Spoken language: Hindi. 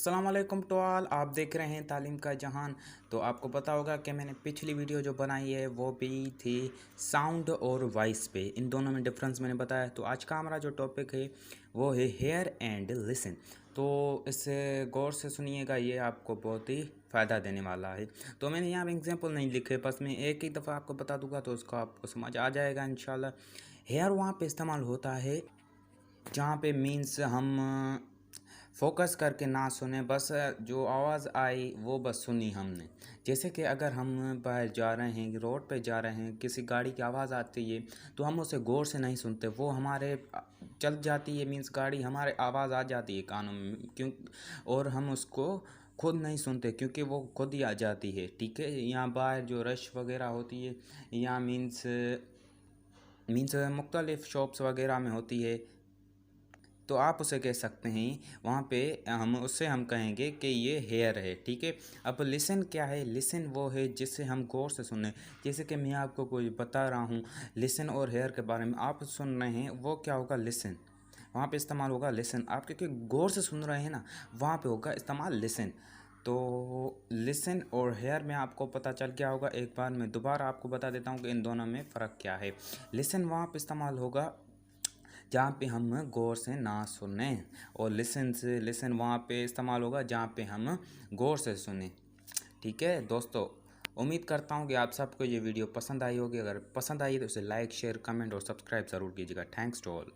अस्सलाम वालेकुम टू ऑल। आप देख रहे हैं तालीम का जहान। तो आपको पता होगा कि मैंने पिछली वीडियो जो बनाई है वो भी थी साउंड और वॉइस पे, इन दोनों में डिफरेंस मैंने बताया। तो आज का हमारा जो टॉपिक है वो है हेयर एंड लिसन। तो इसे गौर से सुनिएगा, ये आपको बहुत ही फ़ायदा देने वाला है। तो मैंने यहाँ एग्जांपल नहीं लिखे, बस मैं एक ही दफ़ा आपको बता दूंगा तो उसको आपको समझ आ जाएगा इंशाल्लाह। हेयर वहाँ पे इस्तेमाल होता है जहाँ पे मीन्स हम फोकस करके ना सुने, बस जो आवाज़ आई वो बस सुनी हमने। जैसे कि अगर हम बाहर जा रहे हैं, रोड पे जा रहे हैं, किसी गाड़ी की आवाज़ आती है तो हम उसे गौर से नहीं सुनते, वो हमारे चल जाती है, मीन्स गाड़ी हमारे आवाज़ आ जाती है कानों में, क्यों और हम उसको खुद नहीं सुनते क्योंकि वो खुद ही आ जाती है। ठीक है, यहाँ बाहर जो रश वगैरह होती है यहाँ मीन्स मुख्तलिफ़ शॉप्स वगैरह में होती है, तो आप उसे कह सकते हैं वहाँ पे हम कहेंगे कि ये हेयर है। ठीक है, अब लिसन क्या है? लिसन वो है जिससे हम गौर से सुने। जैसे कि मैं आपको कोई बता रहा हूँ लिसन और हेयर के बारे में, आप सुन रहे हैं, वो क्या होगा? लिसन। वहाँ पे इस्तेमाल होगा लिसन। आप क्योंकि गौर से सुन रहे हैं ना, वहाँ पे होगा इस्तेमाल लिसन। तो लिसन और हेयर में आपको पता चल गया होगा। एक बार मैं दोबारा आपको बता देता हूँ कि इन दोनों में फ़र्क क्या है। लिसन वहाँ पे इस्तेमाल होगा जहाँ पे हम गौर से ना सुने, और लिसन वहाँ पे इस्तेमाल होगा जहाँ पे हम गौर से सुने। ठीक है दोस्तों, उम्मीद करता हूँ कि आप सबको ये वीडियो पसंद आई होगी। अगर पसंद आई तो इसे लाइक, शेयर, कमेंट और सब्सक्राइब ज़रूर कीजिएगा। Thanks to all.